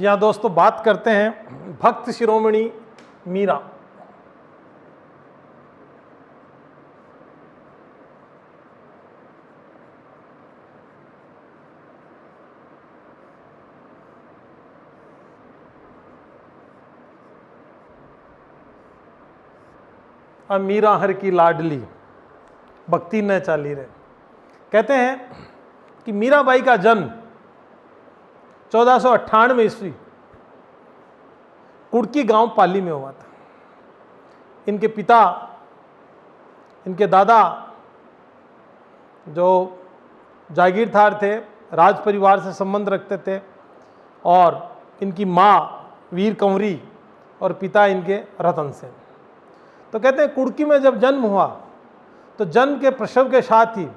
यहाँ दोस्तों बात करते हैं भक्त शिरोमणि मीरा। अब मीरा हर की लाडली भक्ति न चाली रे। कहते हैं कि मीराबाई का जन्म 1498 ईस्वी कुड़की गांव पाली में हुआ था। इनके पिता, इनके दादा जो जागीरदार थे, राज परिवार से संबंध रखते थे, और इनकी माँ वीर कंवरी और पिता इनके रतन सेन। तो कहते हैं कुड़की में जब जन्म हुआ तो जन्म के प्रसव के साथ ही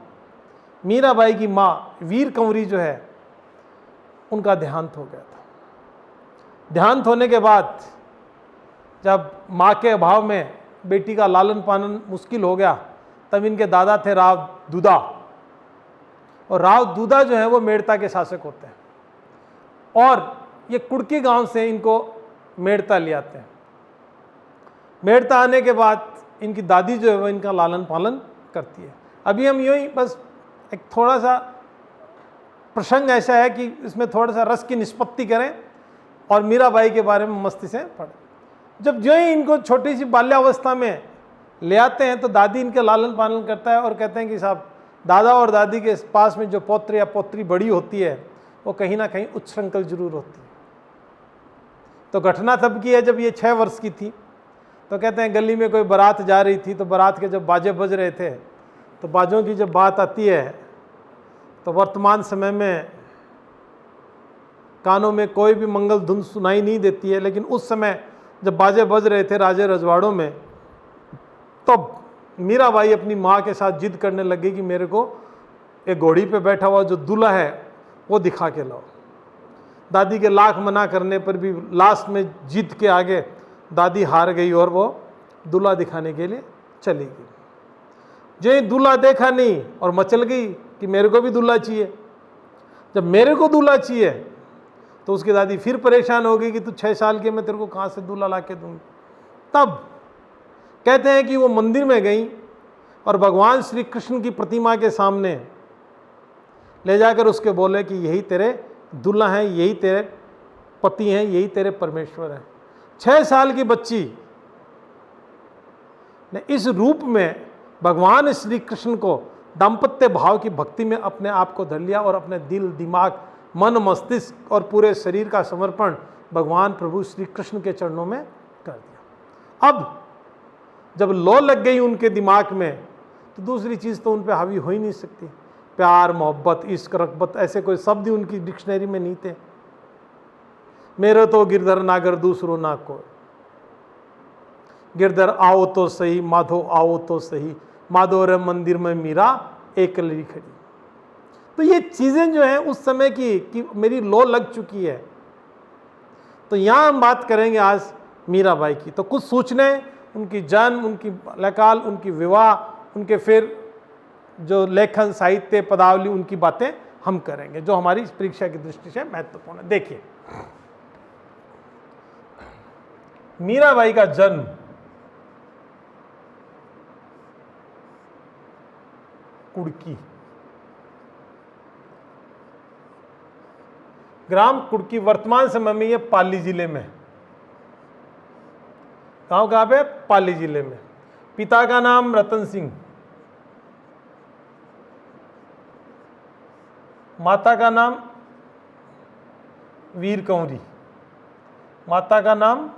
मीराबाई की माँ वीर कंवरी जो है उनका देहांत हो गया था। देहांत होने के बाद जब माँ के अभाव में बेटी का लालन पालन मुश्किल हो गया, तब इनके दादा थे राव दूधा, और राव दूधा जो है वो मेड़ता के शासक होते हैं, और ये कुड़की गांव से इनको मेड़ता ले आते हैं। मेड़ता आने के बाद इनकी दादी जो है वो इनका लालन पालन करती है। अभी हम यूँ ही बस एक थोड़ा सा प्रसंग ऐसा है कि इसमें थोड़ा सा रस की निष्पत्ति करें और मीराबाई के बारे में मस्ती से पढ़ें। जब जो ही इनको छोटी सी बाल्यावस्था में ले आते हैं तो दादी इनके लालन पालन करता है और कहते हैं कि साहब दादा और दादी के पास में जो पौत्र या पौत्री बड़ी होती है वो कहीं ना कहीं उच्छृंखल जरूर होती है। तो घटना तब की है जब ये 6 वर्ष की थी। तो कहते हैं गली में कोई बारात जा रही थी, तो बारात के जब बाजे बज रहे थे, तो बाजों की जब बात आती है तो वर्तमान समय में कानों में कोई भी मंगल धुन सुनाई नहीं देती है, लेकिन उस समय जब बाजे बज रहे थे राजे रजवाड़ों में, तब मीराबाई अपनी माँ के साथ जिद करने लगी कि मेरे को एक घोड़ी पे बैठा हुआ जो दूल्हा है वो दिखा के लाओ। दादी के लाख मना करने पर भी लास्ट में जिद के आगे दादी हार गई और वो दूल्हा दिखाने के लिए चली गई। जो ये दूल्हा देखा नहीं और मचल गई कि मेरे को भी दूल्हा चाहिए। जब मेरे को दूल्हा चाहिए तो उसकी दादी फिर परेशान हो गई कि तू 6 साल के, मैं तेरे को कहाँ से दूल्हा ला के दूंगी। तब कहते हैं कि वो मंदिर में गई और भगवान श्री कृष्ण की प्रतिमा के सामने ले जाकर उसके बोले कि यही तेरे दूल्हा हैं, यही तेरे पति हैं, यही तेरे परमेश्वर हैं। 6 साल की बच्ची ने इस रूप में भगवान श्री कृष्ण को दाम्पत्य भाव की भक्ति में अपने आप को धर लिया और अपने दिल, दिमाग, मन, मस्तिष्क और पूरे शरीर का समर्पण भगवान प्रभु श्री कृष्ण के चरणों में कर दिया। अब जब लौ लग गई उनके दिमाग में तो दूसरी चीज़ तो उन पर हावी हो ही नहीं सकती। प्यार, मोहब्बत, इश्क, रग़बत ऐसे कोई शब्द उनकी डिक्शनरी में नहीं थे। मेरे तो गिरधर नागर दूसरो ना को, गिरधर आओ तो सही, माधो आओ तो सही, माधो रे मंदिर में मीरा एकली खड़ी। तो ये चीज़ें जो हैं उस समय की कि मेरी लो लग चुकी है। तो यहाँ हम बात करेंगे आज मीराबाई की। तो कुछ सूचने, उनकी जन्म, उनकी बाल्यकाल, उनकी विवाह, उनके फिर जो लेखन, साहित्य, पदावली, उनकी बातें हम करेंगे जो हमारी इस परीक्षा की दृष्टि से महत्वपूर्ण है। देखिए, मीराबाई का जन्म कुड़की, ग्राम कुड़की, वर्तमान समय में ये पाली जिले में। गांव कहाँ पे? पाली जिले में। पिता का नाम रतन सिंह, माता का नाम वीर कंवरी, माता का नाम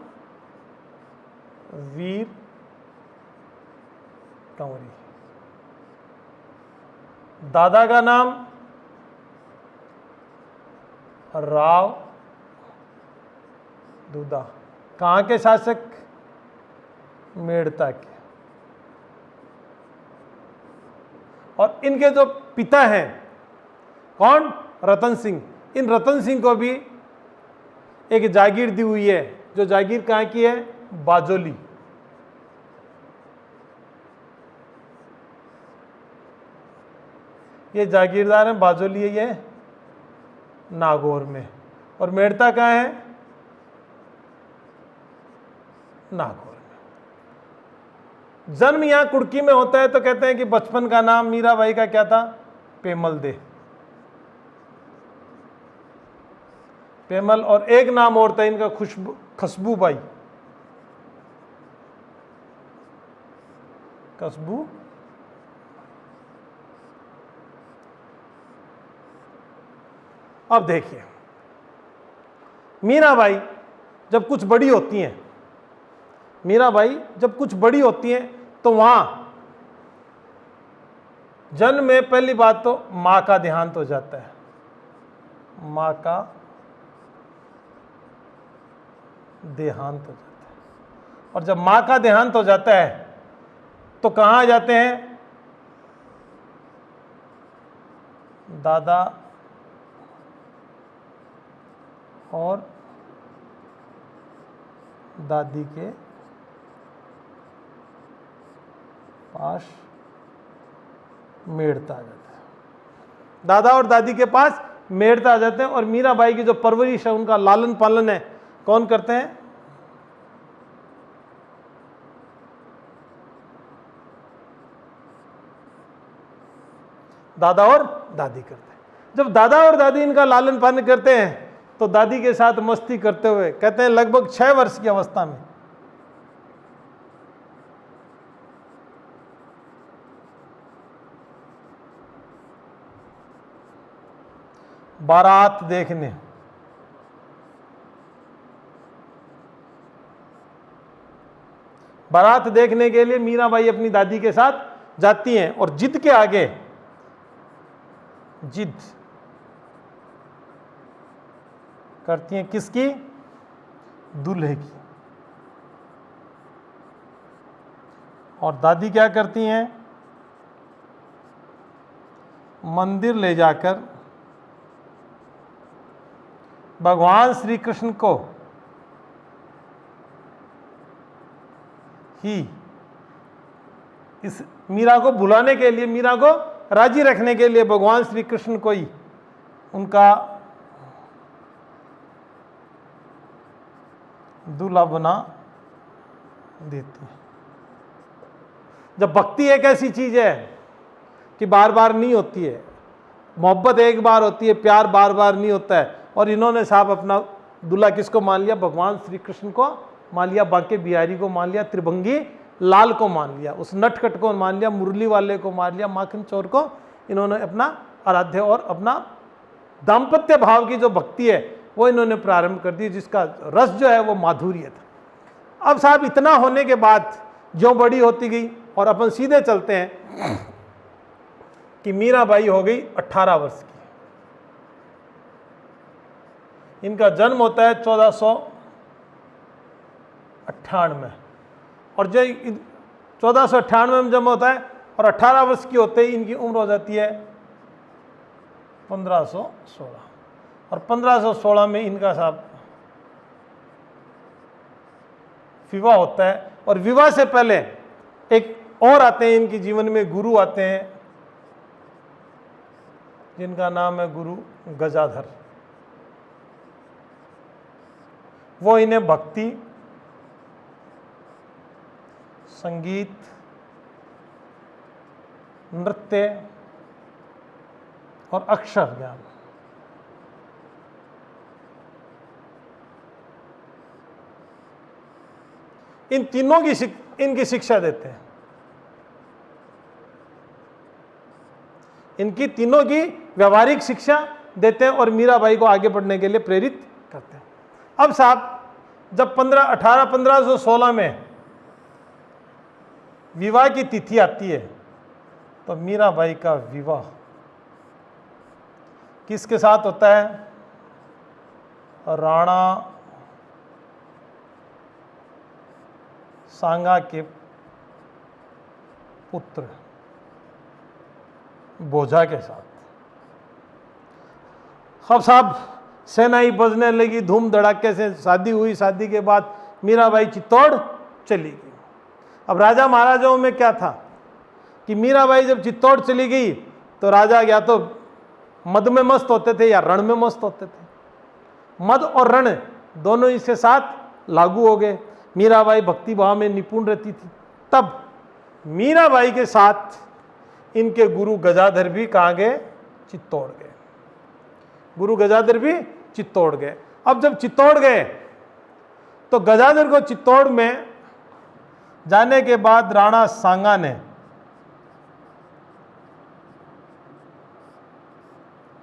वीर कंवरी, दादा का नाम राव दूधा। कहाँ के शासक? मेड़ता के। और इनके जो पिता हैं, कौन? रतन सिंह। इन रतन सिंह को भी एक जागीर दी हुई है, जो जागीर कहाँ की है? बाजोली। ये जागीरदार हैं, बाजोली है ये नागौर में। और मेड़ता कहाँ है? नागौर में। जन्म यहाँ कुड़की में होता है तो कहते हैं कि बचपन का नाम मीराबाई का क्या था? पेमल दे। पेमल, और एक नाम और था इनका खुशबूबाई, खुशबू। अब देखिए, मीराबाई जब कुछ बड़ी होती हैं, मीराबाई जब कुछ बड़ी होती हैं तो वहां जन्म में पहली बात तो मां का देहांत हो जाता है, मां का देहांत हो जाता है। और जब मां का देहांत हो जाता है तो कहां आ जाते हैं? दादा और दादी के पास मेड़ता आ जाता है। दादा और दादी के पास मेड़ता आ जाते हैं। और मीराबाई की जो परवरिश है, उनका लालन पालन है, कौन करते हैं? दादा और दादी करते हैं। जब दादा और दादी इनका लालन पालन करते हैं तो दादी के साथ मस्ती करते हुए, कहते हैं लगभग 6 वर्ष की अवस्था में बारात देखने के लिए मीराबाई अपनी दादी के साथ जाती हैं। और जिद के आगे जिद करती हैं, किसकी? दूल्हे की। और दादी क्या करती हैं? मंदिर ले जाकर भगवान श्री कृष्ण को ही, इस मीरा को बुलाने के लिए, मीरा को राजी रखने के लिए भगवान श्री कृष्ण को ही उनका दूल्हा बना देती है। जब भक्ति एक ऐसी चीज है कि बार बार नहीं होती है, मोहब्बत एक बार होती है, प्यार बार बार नहीं होता है। और इन्होंने साहब अपना दूल्हा किसको मान लिया? भगवान श्री कृष्ण को मान लिया, बांके बिहारी को मान लिया, त्रिभंगी लाल को मान लिया, उस नटखट को मान लिया, मुरली वाले को मान लिया, माखन चोर को इन्होंने अपना आराध्य और अपना दाम्पत्य भाव की जो भक्ति है वो इन्होंने प्रारंभ कर दी, जिसका रस जो है वो माधुर्य था। अब साहब इतना होने के बाद जो बड़ी होती गई, और अपन सीधे चलते हैं कि मीराबाई हो गई 18 वर्ष की। इनका जन्म होता है 1498, और जो 1498 में जन्म होता है और 18 वर्ष की होते ही इनकी उम्र हो जाती है 1516। और 1516 में इनका साहब विवाह होता है। और विवाह से पहले एक और आते हैं इनके जीवन में, गुरु आते हैं जिनका नाम है गुरु गजाधर। वो इन्हें भक्ति, संगीत, नृत्य और अक्षर ज्ञान, इन तीनों की इनकी शिक्षा देते हैं। इनकी तीनों की व्यवहारिक शिक्षा देते हैं और मीराबाई को आगे बढ़ने के लिए प्रेरित करते हैं। अब साहब जब 1516 में विवाह की तिथि आती है तो मीराबाई का विवाह किसके साथ होता है? राणा सांगा के पुत्र बोझा के साथ। अब साहब सेनाई बजने लगी, धूम धड़ाके से शादी हुई। शादी के बाद मीराबाई चित्तौड़ चली गई। अब राजा महाराजाओं में क्या था कि मीराबाई जब चित्तौड़ चली गई तो राजा या तो मद में मस्त होते थे या रण में मस्त होते थे। मद और रण दोनों इसके साथ लागू हो गए। मीराबाई भक्ति भाव में निपुण रहती थी। तब मीराबाई के साथ इनके गुरु गजाधर भी कहाँ गए? चित्तौड़ गए। गुरु गजाधर भी चित्तौड़ गए। अब जब चित्तौड़ गए तो गजाधर को चित्तौड़ में जाने के बाद राणा सांगा ने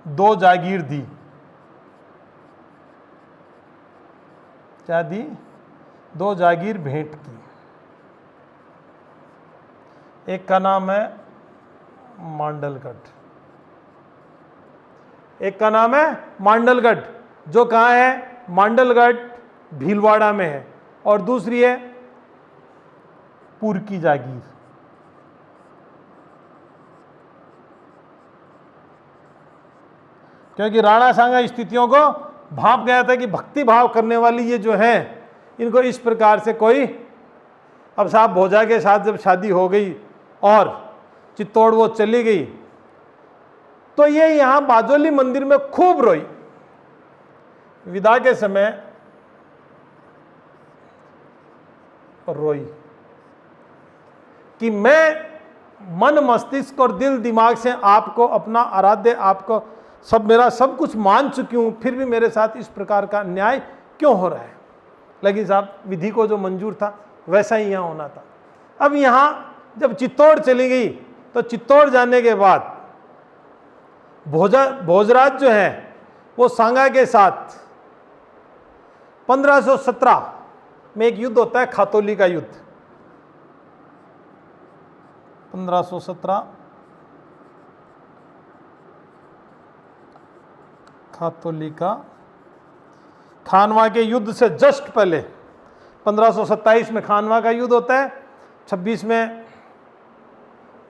दो जागीर दी। क्या दी? दो जागीर भेंट की। एक का नाम है मांडलगढ़, एक का नाम है मांडलगढ़, जो कहाँ है? मांडलगढ़ भीलवाड़ा में है। और दूसरी है पुर की जागीर। क्योंकि राणा सांगा स्थितियों को भाप गया था कि भक्ति भाव करने वाली ये जो है, इनको इस प्रकार से कोई, अब साहब भोजा के साथ जब शादी हो गई और चित्तौड़ वो चली गई, तो ये यहां बाजोली मंदिर में खूब रोई। विदा के समय रोई कि मैं मन मस्तिष्क और दिल दिमाग से आपको, अपना आराध्य आपको, सब मेरा सब कुछ मान चुकी हूं, फिर भी मेरे साथ इस प्रकार का अन्याय क्यों हो रहा है? लेकिन साहब विधि को जो मंजूर था वैसा ही यहां होना था। अब यहां जब चित्तौड़ चली गई तो चित्तौड़ जाने के बाद भोजराज जो है वो सांगा के साथ 1517 में एक युद्ध होता है, खातौली का युद्ध। 1517 खातौली का, खानवा के युद्ध से जस्ट पहले 1527 में खानवा का युद्ध होता है, 26 में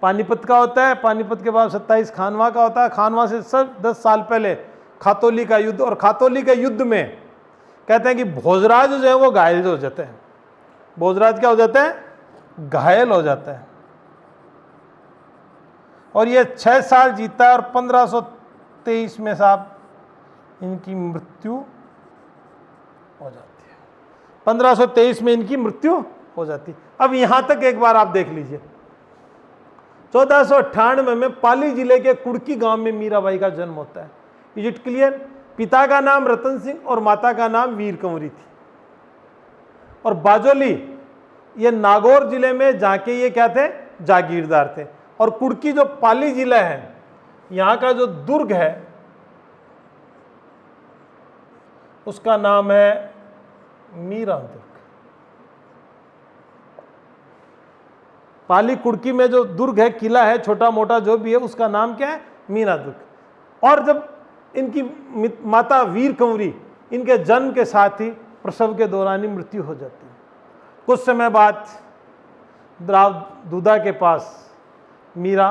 पानीपत का होता है, पानीपत के बाद 27 खानवा का होता है। खानवा से सब 10 साल पहले खातौली का युद्ध। और खातौली के युद्ध में कहते हैं कि भोजराज जो है वो घायल हो जाते हैं। भोजराज क्या हो जाता है? घायल हो जाता है। और ये 6 साल जीता है और 1523 में साहब इनकी मृत्यु हो जाती है। 1523 में इनकी मृत्यु हो जाती है। अब यहां तक एक बार आप देख लीजिए, 1498 में पाली जिले के कुड़की गांव में मीराबाई का जन्म होता है। Is it clear? पिता का नाम रतन सिंह और माता का नाम वीर कंवरी थी। और बाजोली ये नागौर जिले में जाके ये क्या थे? जागीरदार थे। और कुड़की जो पाली जिला है, यहां का जो दुर्ग है उसका नाम है मीरा दुर्ग। पाली कुड़की में जो दुर्ग है, किला है, छोटा मोटा जो भी है, उसका नाम क्या है? मीरा दुर्ग। और जब इनकी माता वीर कंवरी, इनके जन्म के साथ ही प्रसव के दौरान ही मृत्यु हो जाती है। कुछ समय बाद दूधा के पास मीरा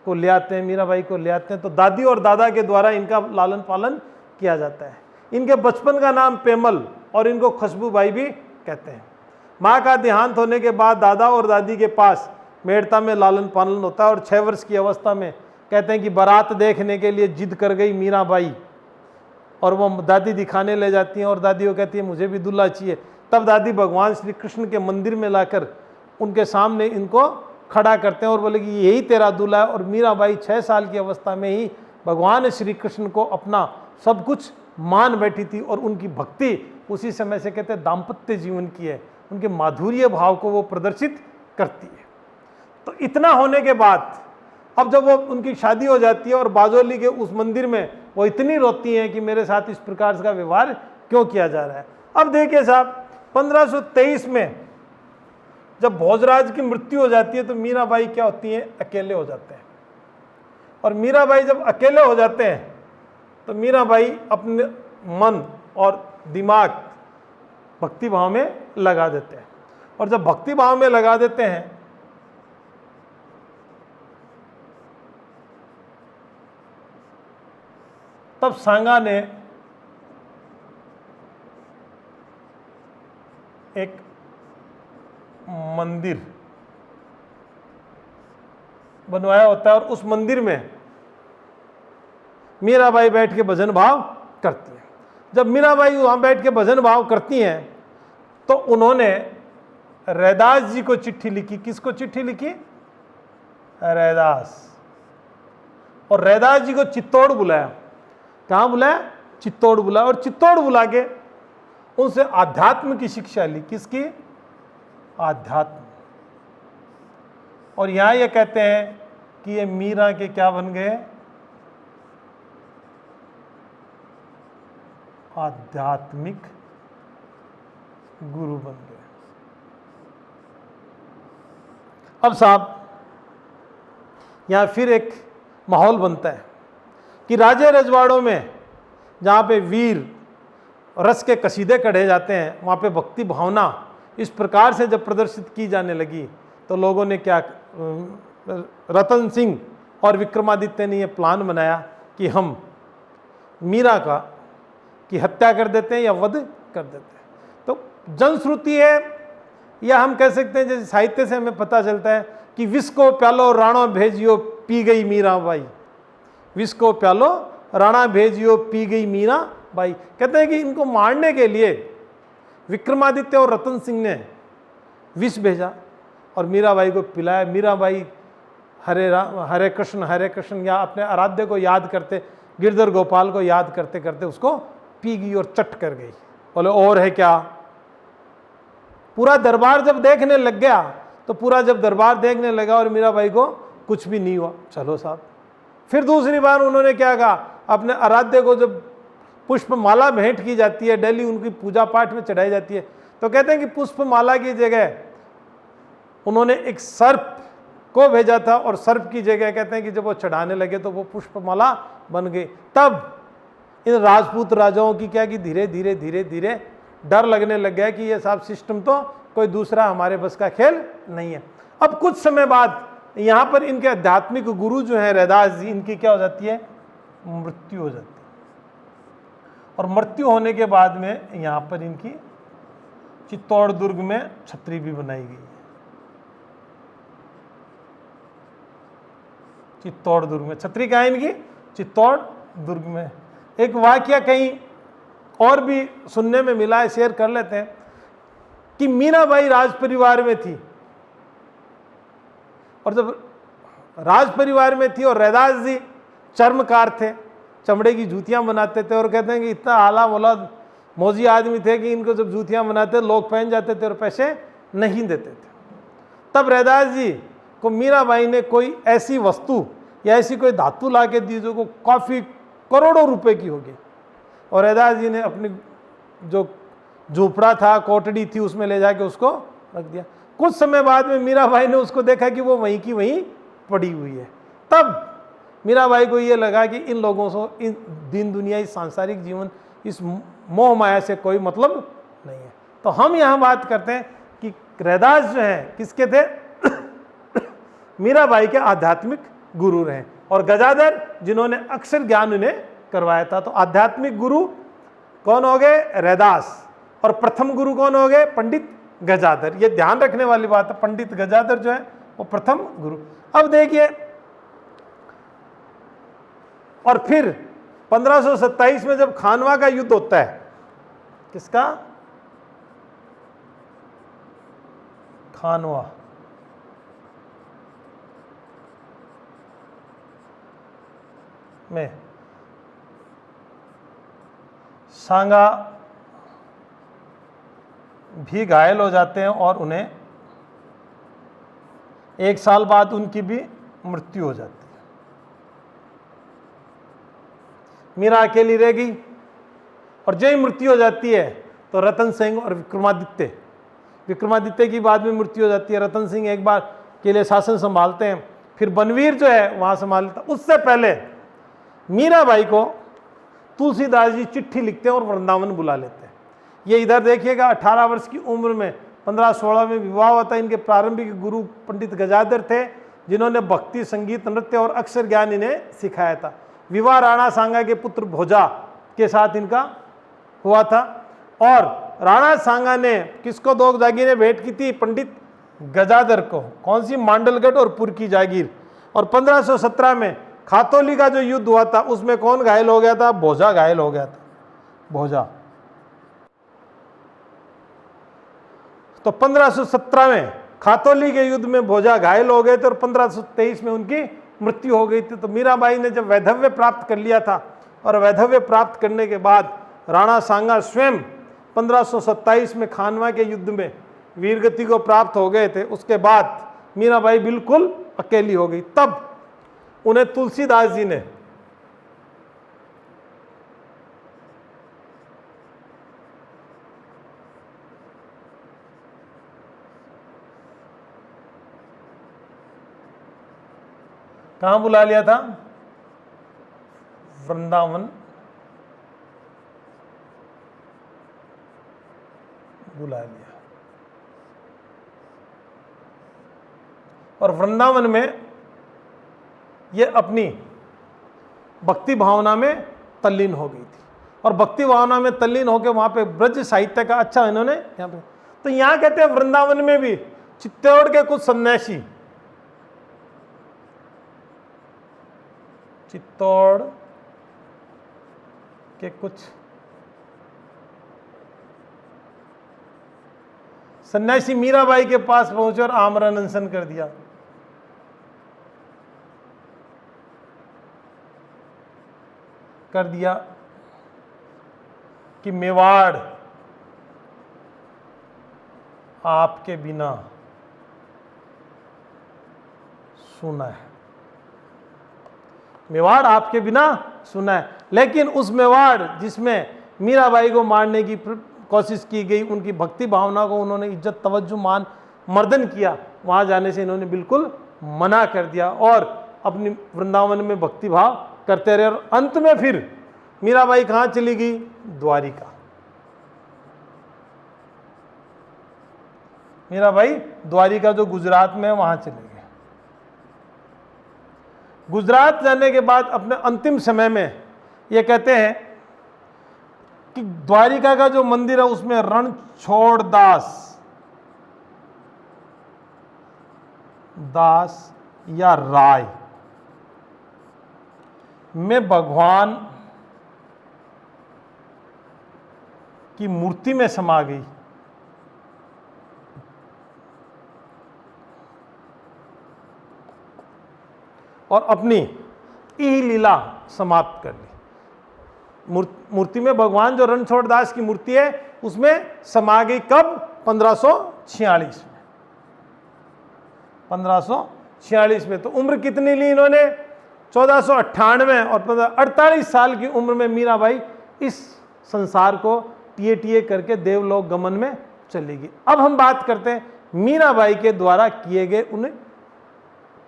को ले आते हैं, मीराबाई को ले आते हैं। तो दादी और दादा के द्वारा इनका लालन पालन किया जाता है। इनके बचपन का नाम पेमल और इनको खुशबूबाई भी कहते हैं। माँ का देहांत होने के बाद दादा और दादी के पास मेड़ता में लालन पालन होता है। और 6 वर्ष की अवस्था में कहते हैं कि बारात देखने के लिए जिद कर गई मीराबाई, और वो दादी दिखाने ले जाती हैं और दादी को कहती है मुझे भी दूल्हा चाहिए। तब दादी भगवान श्री कृष्ण के मंदिर में लाकर उनके सामने इनको खड़ा करते हैं और बोले कि यही तेरा दूल्हा है। और मीराबाई 6 साल की अवस्था में ही भगवान श्री कृष्ण को अपना सब कुछ मान बैठी थी। और उनकी भक्ति उसी समय से कहते हैं दाम्पत्य जीवन की है, उनके माधुर्य भाव को वो प्रदर्शित करती है। तो इतना होने के बाद अब जब वो उनकी शादी हो जाती है और बाजोली के उस मंदिर में वो इतनी रोती हैं कि मेरे साथ इस प्रकार का व्यवहार क्यों किया जा रहा है। अब देखिए साहब, 1523 में जब भोजराज की मृत्यु हो जाती है तो मीराबाई क्या होती हैं? अकेले हो जाते हैं। और मीराबाई जब अकेले हो जाते हैं तो मीराबाई अपने मन और दिमाग भक्ति भाव में लगा देते हैं। और जब भक्ति भाव में लगा देते हैं तब सांगा ने एक मंदिर बनवाया होता है और उस मंदिर में मीराबाई बैठ के भजन भाव करती है। जब मीराबाई वहां बैठ के भजन भाव करती हैं तो उन्होंने रैदास जी को चिट्ठी लिखी। किसको चिट्ठी लिखी? रैदास। और रैदास जी को चित्तौड़ बुलाया। कहाँ बुलाया? चित्तौड़ बुलाया। और चित्तौड़ बुला के उनसे आध्यात्म की शिक्षा ली। किसकी? आध्यात्म। और यहां ये कहते हैं कि ये मीरा के क्या बन गए? आध्यात्मिक गुरु बन गए। अब साहब यहां फिर एक माहौल बनता है कि राजे रजवाड़ों में जहाँ पे वीर रस के कसीदे कढ़े जाते हैं, वहाँ पे भक्ति भावना इस प्रकार से जब प्रदर्शित की जाने लगी तो लोगों ने क्या, रतन सिंह और विक्रमादित्य ने ये प्लान बनाया कि हम मीरा की हत्या कर देते हैं या वध कर देते हैं। तो जनश्रुति है या हम कह सकते हैं, जैसे साहित्य से हमें पता चलता है कि विष को प्यालो राणा भेजियो पी गई मीरा बाई। विष को प्यालो राणा भेजियो पी गई मीरा बाई। कहते हैं कि इनको मारने के लिए विक्रमादित्य और रतन सिंह ने विष भेजा और मीराबाई को पिलाया। मीराबाई हरे कृष्ण या अपने आराध्य को याद करते, गिरधर गोपाल को याद करते करते उसको पी गई और चट कर गई। बोले और है क्या? पूरा दरबार जब देखने लग गया तो पूरा जब दरबार देखने लगा और मीराबाई को कुछ भी नहीं हुआ, चलो साहब। फिर दूसरी बार उन्होंने क्या कहा, अपने आराध्य को जब पुष्पमाला भेंट की जाती है, डेली उनकी पूजा पाठ में चढ़ाई जाती है, तो कहते हैं कि पुष्पमाला की जगह उन्होंने एक सर्प को भेजा था और सर्प की जगह कहते हैं कि जब वो चढ़ाने लगे तो वो पुष्पमाला बन गई। तब इन राजपूत राजाओं की क्या कि धीरे धीरे धीरे धीरे डर लगने लग गया कि ये साहब सिस्टम तो कोई दूसरा हमारे बस का खेल नहीं है। अब कुछ समय बाद यहाँ पर इनके आध्यात्मिक गुरु जो है रैदास जी, इनकी क्या हो जाती है? मृत्यु हो जाती है। और मृत्यु होने के बाद में यहाँ पर इनकी चित्तौड़ दुर्ग में छतरी भी बनाई गई है। चित्तौड़ दुर्ग में छतरी कहाँ है इनकी? चित्तौड़ दुर्ग में। एक वाकया कहीं और भी सुनने में मिला है, शेयर कर लेते हैं कि मीराबाई राज परिवार में थी, और जब राज परिवार में थी और रैदास जी चर्मकार थे, चमड़े की जूतियां बनाते थे, और कहते हैं कि इतना आला मौलाद मौजी आदमी थे कि इनको जब जूतियां बनाते लोग पहन जाते थे और पैसे नहीं देते थे। तब रैदास जी को मीराबाई ने कोई ऐसी वस्तु या ऐसी कोई धातु ला के दी जो को काफ़ी करोड़ों रुपए की होगी, और रैदास जी ने अपनी जो झोपड़ा था, कोटड़ी थी, उसमें ले जाके उसको रख दिया। कुछ समय बाद में मीराबाई ने उसको देखा कि वो वहीं की वहीं पड़ी हुई है। तब मीराबाई को ये लगा कि इन लोगों से, इन दीन दुनिया, इस सांसारिक जीवन, इस मोह माया से कोई मतलब नहीं है। तो हम यहाँ बात करते हैं कि रैदास जो है किसके थे? मीराबाई के आध्यात्मिक गुरु रहे, और गजाधर जिन्होंने अक्षर ज्ञान उन्हें करवाया था। तो आध्यात्मिक गुरु कौन हो गए? रैदास। और प्रथम गुरु कौन हो गए? पंडित गजाधर। ये ध्यान रखने वाली बात है, पंडित गजाधर जो है वो प्रथम गुरु। अब देखिए, और फिर 1527 में जब खानवा का युद्ध होता है, किसका? खानवा। में सांगा भी घायल हो जाते हैं और उन्हें 1 साल बाद उनकी भी मृत्यु हो जाती है। मीरा अकेली रह गई, और जब मृत्यु हो जाती है तो रतन सिंह और विक्रमादित्य की बाद में मृत्यु हो जाती है। रतन सिंह एक बार के लिए शासन संभालते हैं, फिर बनवीर जो है वहां संभालता। उससे पहले मीराबाई को तुलसीदास जी चिट्ठी लिखते हैं और वृंदावन बुला लेते हैं। ये इधर देखिएगा, 18 वर्ष की उम्र में 15-16 में विवाह हुआ था। इनके प्रारंभिक गुरु पंडित गजाधर थे, जिन्होंने भक्ति, संगीत, नृत्य और अक्षर ज्ञान इन्हें सिखाया था। विवाह राणा सांगा के पुत्र भोजा के साथ इनका हुआ था, और राणा सांगा ने किसको 2 जागीरें भेंट की थी? पंडित गजाधर को। कौन सी? मांडलगढ़ और पुर की जागीर। और 1517 में खातौली का जो युद्ध हुआ था उसमें कौन घायल हो गया था? भोजा घायल हो गया था। भोजा। तो 1517 में खातौली के युद्ध में भोजा घायल हो गए थे और 1523 में उनकी मृत्यु हो गई थी। तो मीराबाई ने जब वैधव्य प्राप्त कर लिया था और वैधव्य प्राप्त करने के बाद राणा सांगा स्वयं 1527 में खानवा के युद्ध में वीरगति को प्राप्त हो गए थे, उसके बाद मीराबाई बिल्कुल अकेली हो गई। तब उन्हें तुलसीदास जी ने कहां बुला लिया था? वृंदावन बुला लिया और वृंदावन में ये अपनी भक्ति भावना में तल्लीन हो गई थी और भक्ति भावना में तल्लीन होकर वहां पे ब्रज साहित्य का अच्छा इन्होंने यहाँ पे, तो यहाँ कहते हैं वृंदावन में भी चित्तौड़ के कुछ सन्यासी, चित्तौड़ के कुछ सन्यासी मीराबाई के पास पहुंचे और आमरण अनशन कर दिया कि मेवाड़ आपके बिना सुना है, मेवाड़ आपके बिना सुना है। लेकिन उस मेवाड़ जिसमें मीराबाई को मारने की कोशिश की गई, उनकी भक्ति भावना को उन्होंने इज्जत तवज्जो मान मर्दन किया, वहां जाने से इन्होंने बिल्कुल मना कर दिया और अपनी वृंदावन में भक्ति भाव करते रहे। और अंत में फिर मीराबाई कहां चली गई? द्वारिका। मीराबाई द्वारिका जो गुजरात में है वहां चले गए। गुजरात जाने के बाद अपने अंतिम समय में ये कहते हैं कि द्वारिका का जो मंदिर है उसमें रणछोड़ दास या राय में भगवान की मूर्ति में समा गई और अपनी ई लीला समाप्त कर ली। मूर्ति में भगवान जो रणछोड़ दास की मूर्ति है उसमें समा गई कब? 1546 में। 1546 में। तो उम्र कितनी ली इन्होंने? 1498 और 48 साल की उम्र में मीराबाई इस संसार को टिए करके देवलोक गमन में चली गई। अब हम बात करते हैं मीराबाई के द्वारा किए गए उन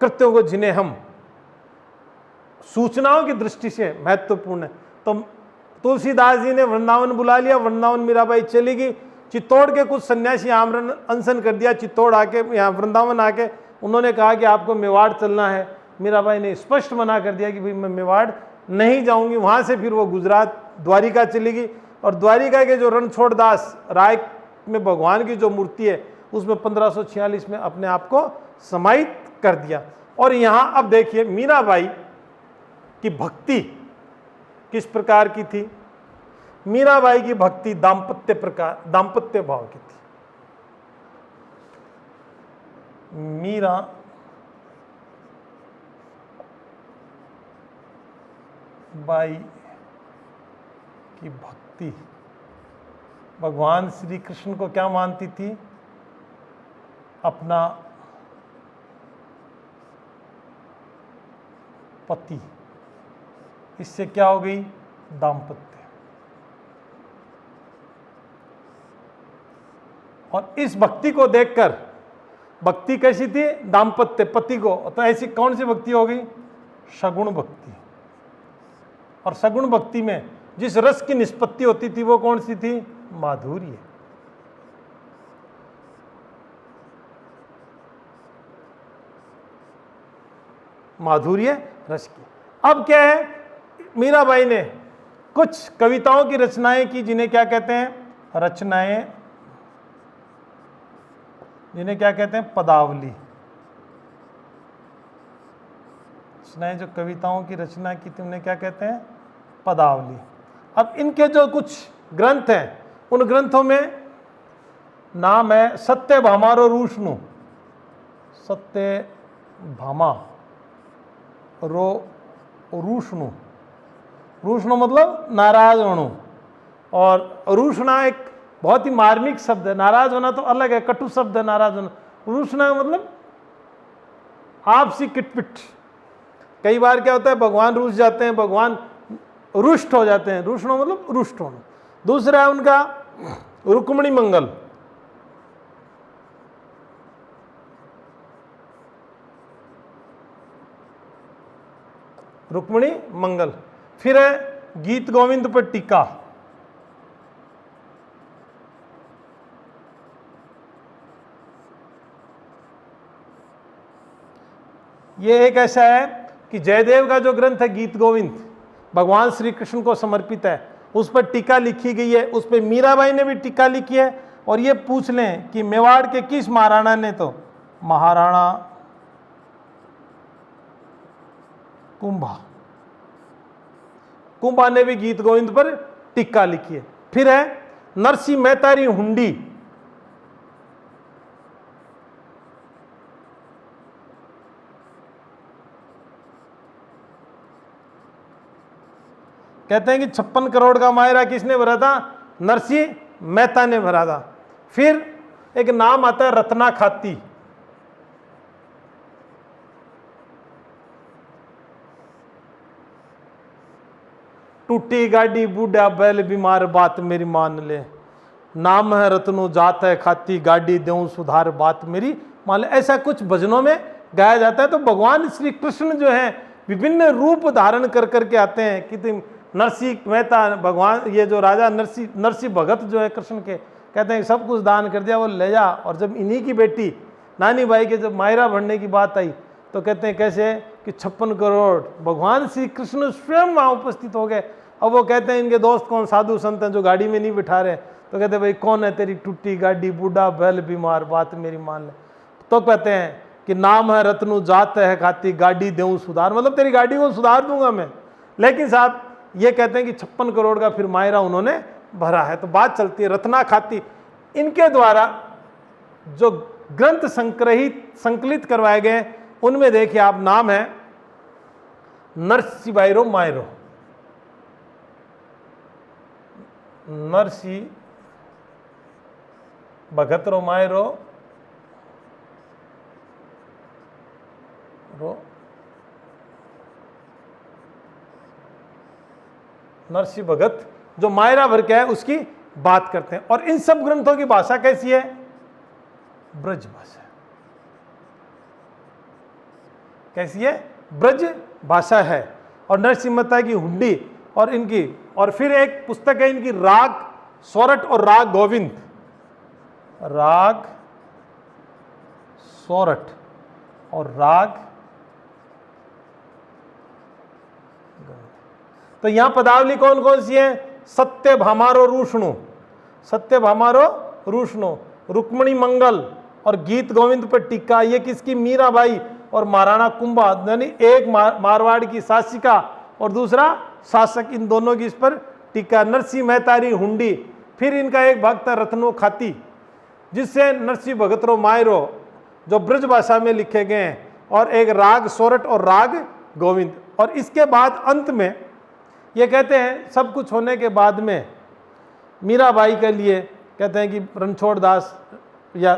कृत्यों को जिन्हें हम सूचनाओं की दृष्टि से महत्वपूर्ण है। तो तुलसीदास जी ने वृंदावन बुला लिया, वृंदावन मीराबाई चली गई। चित्तौड़ के कुछ सन्यासी आमरण अनशन कर दिया, चित्तौड़ आके यहाँ वृंदावन आके उन्होंने कहा कि आपको मेवाड़ चलना है। मीराबाई ने स्पष्ट मना कर दिया कि भाई मैं मेवाड़ नहीं जाऊंगी। वहां से फिर वो गुजरात द्वारिका चली गई और द्वारिका के जो रणछोड़ दास राय में भगवान की जो मूर्ति है उसमें 1546 में अपने आप को समाहित कर दिया। और यहाँ अब देखिए मीराबाई की भक्ति किस प्रकार की थी? मीराबाई की भक्ति दाम्पत्य भाव की थी। मीरा बाई की भक्ति भगवान श्री कृष्ण को क्या मानती थी? अपना पति। इससे क्या हो गई? दाम्पत्य। और इस भक्ति को देखकर, भक्ति कैसी थी? दाम्पत्य, पति को, तो ऐसी कौन सी भक्ति हो गई? सगुण भक्ति। और सगुण भक्ति में जिस रस की निष्पत्ति होती थी वो कौन सी थी? माधुर्य। माधुर्य रस की। अब क्या है? मीराबाई ने कुछ कविताओं की रचनाएं की जिन्हें क्या कहते हैं? रचनाएं, जिन्हें क्या कहते हैं? पदावली। रचनाएं जो कविताओं की रचना की थी उन्हें क्या कहते हैं? पदावली। अब इनके जो कुछ ग्रंथ हैं उन ग्रंथों में नाम है सत्यभामारो रूष्णु, सत्यभामा रो रूष्णु, रूष्णु मतलब नाराज होना, और रूष्णा एक बहुत ही मार्मिक शब्द है। नाराज होना तो अलग है, कटु शब्द है नाराज होना। रूष्णा मतलब आपसी किटपिट। कई बार क्या होता है, भगवान रूठ जाते हैं, भगवान रुष्ट हो जाते हैं। रूष्णो मतलब रुष्ट होना। दूसरा है उनका रुक्मिणी मंगल, रुक्मिणी मंगल। फिर है गीत गोविंद पर टीका, ये एक ऐसा है कि जयदेव का जो ग्रंथ है गीत गोविंद भगवान श्री कृष्ण को समर्पित है, उस पर टीका लिखी गई है। उस पर मीराबाई ने भी टीका लिखी है। और ये पूछ लें कि मेवाड़ के किस महाराणा ने, तो महाराणा कुंभा, कुंभा ने भी गीत गोविंद पर टीका लिखी है। फिर है नरसिंह मेहतारी हुंडी, कहते हैं कि 56 करोड़ का मायरा किसने भरा था? नरसिंह मेहता ने भरा था। फिर एक नाम आता है रत्ना खाती, टूटी गाड़ी बूढ़ा बैल बीमार बात मेरी मान ले, नाम है रत्नो जात है खाती गाड़ी देऊं सुधार बात मेरी मान ले। ऐसा कुछ भजनों में गाया जाता है। तो भगवान श्री कृष्ण जो है विभिन्न रूप धारण कर करके आते हैं कि नरसिंह मेहता भगवान, ये जो राजा नरसिंह भगत जो है कृष्ण के, कहते हैं सब कुछ दान कर दिया, वो ले जा। और जब इन्हीं की बेटी नानी बाई के जब मायरा बढ़ने की बात आई तो कहते हैं कैसे कि 56 करोड़ भगवान श्री कृष्ण स्वयं वहाँ उपस्थित हो गए। अब वो कहते हैं इनके दोस्त कौन, साधु संत हैं जो गाड़ी में नहीं बिठा रहे, तो कहते हैं भाई कौन है तेरी टूटी गाड़ी बूढ़ा बैल बीमार बात मेरी मान ले। तो कहते हैं कि नाम है रत्नु जात है खाती गाड़ी देऊं सुधार, मतलब तेरी गाड़ी को सुधार दूंगा मैं। लेकिन साहब ये कहते हैं कि 56 करोड़ का फिर मायरा उन्होंने भरा है। तो बात चलती है रत्ना खाती। इनके द्वारा जो ग्रंथ संकलित करवाए गए उनमें देखिए आप, नाम है नरसिंह मायरो, नरसिंह भगत रो मायरो रो नरसिंह भगत जो मायरा भर के है उसकी बात करते हैं। और इन सब ग्रंथों की भाषा कैसी है? ब्रज भाषा। कैसी है? ब्रज भाषा है। और नरसिंह मेहता की हुंडी और इनकी, और फिर एक पुस्तक है इनकी राग सोरठ और राग गोविंद, राग सोरठ और राग। तो यहां पदावली कौन कौन सी है? सत्यभामारो रूष्णु, सत्यभामारो रूष्णु, रुक्मिणी मंगल और गीत गोविंद पर टीका। ये किसकी? मीराबाई और महाराणा कुंभा, यानी एक मारवाड़ की शासिका और दूसरा शासक, इन दोनों की इस पर टीका। नरसिंह मेहतारी हुंडी। फिर इनका एक भक्त है रत्नो खाती, जिससे नरसिंह भगतरो मायरो जो ब्रज भाषा में लिखे गए हैं, और एक राग सोरठ और राग गोविंद। और इसके बाद अंत में ये कहते हैं सब कुछ होने के बाद में मीराबाई के लिए कहते हैं कि रणछोड़ दास या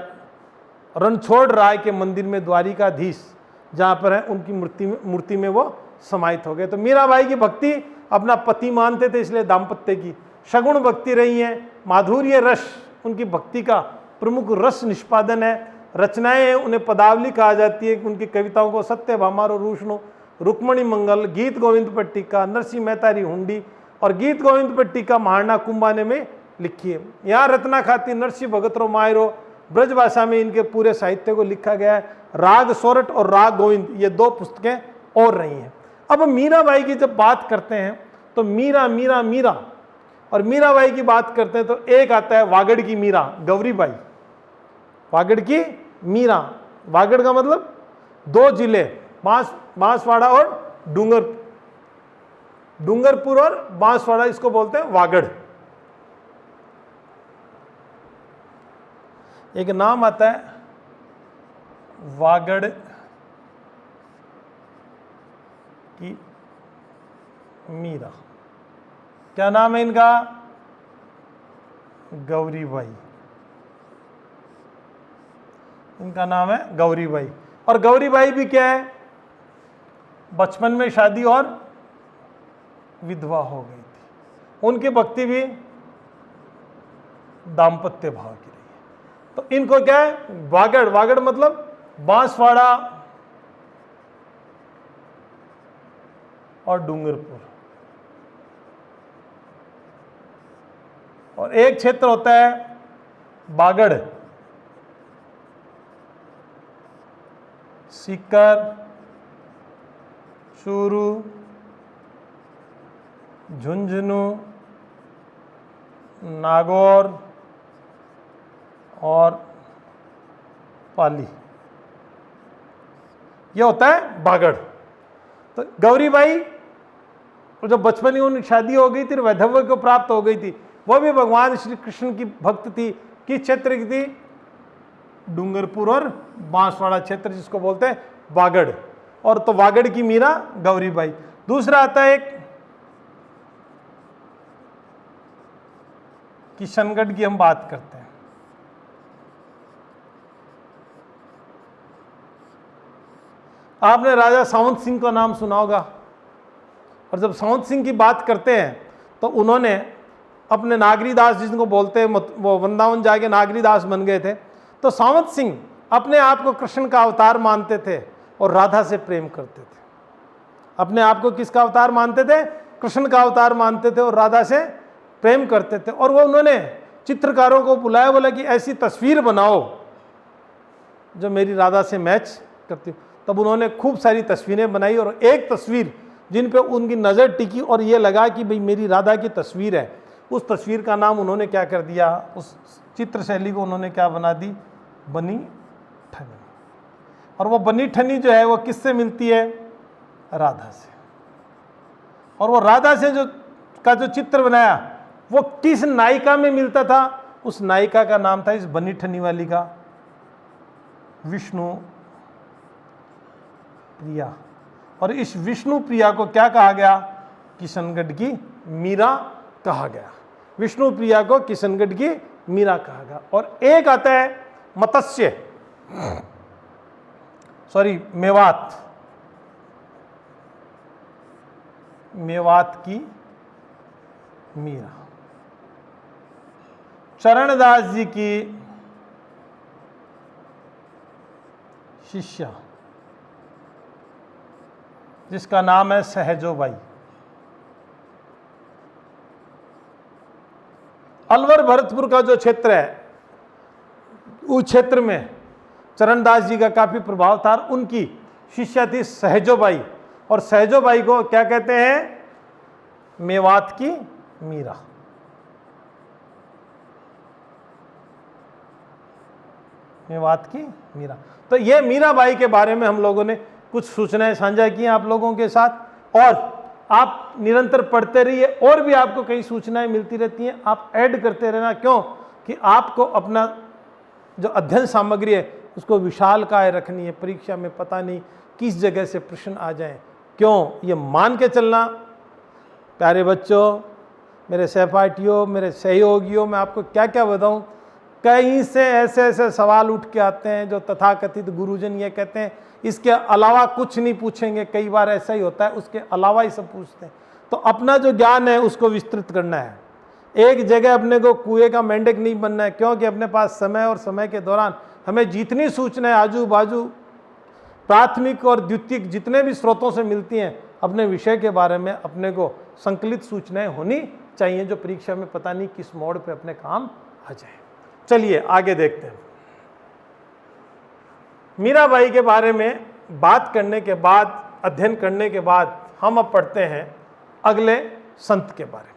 रणछोड़ राय के मंदिर में द्वारिकाधीश जहाँ पर है उनकी मूर्ति में वो समाहित हो गए। तो मीराबाई की भक्ति अपना पति मानते थे, इसलिए दाम्पत्य की सगुण भक्ति रही है। माधुर्य रस उनकी भक्ति का प्रमुख रस निष्पादन है। रचनाएं हैं उन्हें पदावली कहा जाती है। उनकी कविताओं को सत्यभामारो रूष्णु, रुक्मिणी मंगल, गीत गोविंद पर टीका, नरसिंह मेहतारी हुंडी और गीत गोविंद पर टीका महाराणा कुंभा ने में लिखी है। यहाँ रत्ना खाती, नरसिंह भगतरो मायरो, ब्रज भाषा में इनके पूरे साहित्य को लिखा गया है। राग सोरठ और राग गोविंद ये दो पुस्तकें और रही हैं। अब मीराबाई की जब बात करते हैं तो मीरा मीरा मीरा, और मीराबाई की बात करते हैं तो एक आता है वागड़ की मीरा, गौरीबाई, वागड़ की मीरा। वागड़ का मतलब दो जिले, बांसवाड़ा और डूंगरपुर और बांसवाड़ा, इसको बोलते हैं वागड़। एक नाम आता है वागड़ की मीरा। क्या नाम है इनका? गौरीबाई। इनका नाम है गौरीबाई। और गौरीबाई भी क्या है, बचपन में शादी और विधवा हो गई थी। उनकी भक्ति भी दाम्पत्य भाव की रही है। तो इनको क्या है, वागड़, वागड़ मतलब बांसवाड़ा और डूंगरपुर। और एक क्षेत्र होता है बागड़, सीकर, चूरू, झुंझुनू, नागौर और पाली, यह होता है बागड़। तो गौरीबाई और जब बचपन में उनकी शादी हो गई थी, वैधव्य को प्राप्त हो गई थी, वो भी भगवान श्री कृष्ण की भक्त थी। किस क्षेत्र की थी? डूंगरपुर और बांसवाड़ा क्षेत्र, जिसको बोलते हैं वागड़। और तो वागड़ की मीरा गौरीबाई। दूसरा आता है एक किशनगढ़ की हम बात करते हैं। आपने राजा सावंत सिंह का नाम सुना होगा। और जब सावंत सिंह की बात करते हैं तो उन्होंने अपने नागरीदास, जिनको बोलते हैं, वो वृंदावन जाके नागरीदास बन गए थे। तो सावंत सिंह अपने आप को कृष्ण का अवतार मानते थे और राधा से प्रेम करते थे। अपने आप को किसका अवतार मानते थे? कृष्ण का अवतार मानते थे और राधा से प्रेम करते थे। और वो उन्होंने चित्रकारों को बुलाया, बोला कि ऐसी तस्वीर बनाओ जो मेरी राधा से मैच करती हो। तब उन्होंने खूब सारी तस्वीरें बनाई और एक तस्वीर जिन पे उनकी नज़र टिकी और ये लगा कि भाई मेरी राधा की तस्वीर है, उस तस्वीर का नाम उन्होंने क्या कर दिया, उस चित्र शैली को उन्होंने क्या बना दी? बनी ठनी। और वो बनी ठनी जो है वो किससे मिलती है? राधा से। और वो राधा से जो चित्र बनाया वो किस नायिका में मिलता था? उस नायिका का नाम था, इस बनी ठनी वाली का, विष्णु प्रिया। और इस विष्णु प्रिया को क्या कहा गया? किशनगढ़ की मीरा कहा गया। विष्णु प्रिया को किशनगढ़ की मीरा कहा गया। और एक आता है मत्स्य, मेवात, मेवात की मीरा, चरणदास जी की शिष्या, जिसका नाम है सहजोबाई। अलवर भरतपुर का जो क्षेत्र है, उस क्षेत्र में चरणदास जी का काफी प्रभाव था। उनकी शिष्या थी सहजोबाई। और सहजोबाई को क्या कहते हैं? मेवात की मीरा। मेवात की मीरा। तो ये मीराबाई के बारे में हम लोगों ने कुछ सूचनाएं साझा की आप लोगों के साथ। और आप निरंतर पढ़ते रहिए, और भी आपको कई सूचनाएं मिलती रहती हैं, आप ऐड करते रहना। क्यों? कि आपको अपना जो अध्ययन सामग्री है उसको विशालकाय रखनी है। परीक्षा में पता नहीं किस जगह से प्रश्न आ जाए। क्यों? ये मान के चलना प्यारे बच्चों, मेरे सहपाठियों, मेरे सहयोगियों, मैं आपको क्या क्या बताऊं, कहीं से ऐसे ऐसे सवाल उठ के आते हैं जो तथाकथित गुरुजन ये कहते हैं इसके अलावा कुछ नहीं पूछेंगे। कई बार ऐसा ही होता है, उसके अलावा ही सब पूछते हैं। तो अपना जो ज्ञान है उसको विस्तृत करना है। एक जगह अपने को कुएं का मेंढक नहीं बनना है, क्योंकि अपने पास समय और समय के दौरान हमें जितनी सूचनाएं आजू बाजू प्राथमिक और द्वितीयक जितने भी स्रोतों से मिलती हैं, अपने विषय के बारे में अपने को संकलित सूचनाएं होनी चाहिए, जो परीक्षा में पता नहीं किस मोड़ पे अपने काम आ जाए। चलिए आगे देखते हैं। मीराबाई के बारे में बात करने के बाद, अध्ययन करने के बाद, हम अब पढ़ते हैं अगले संत के बारे में।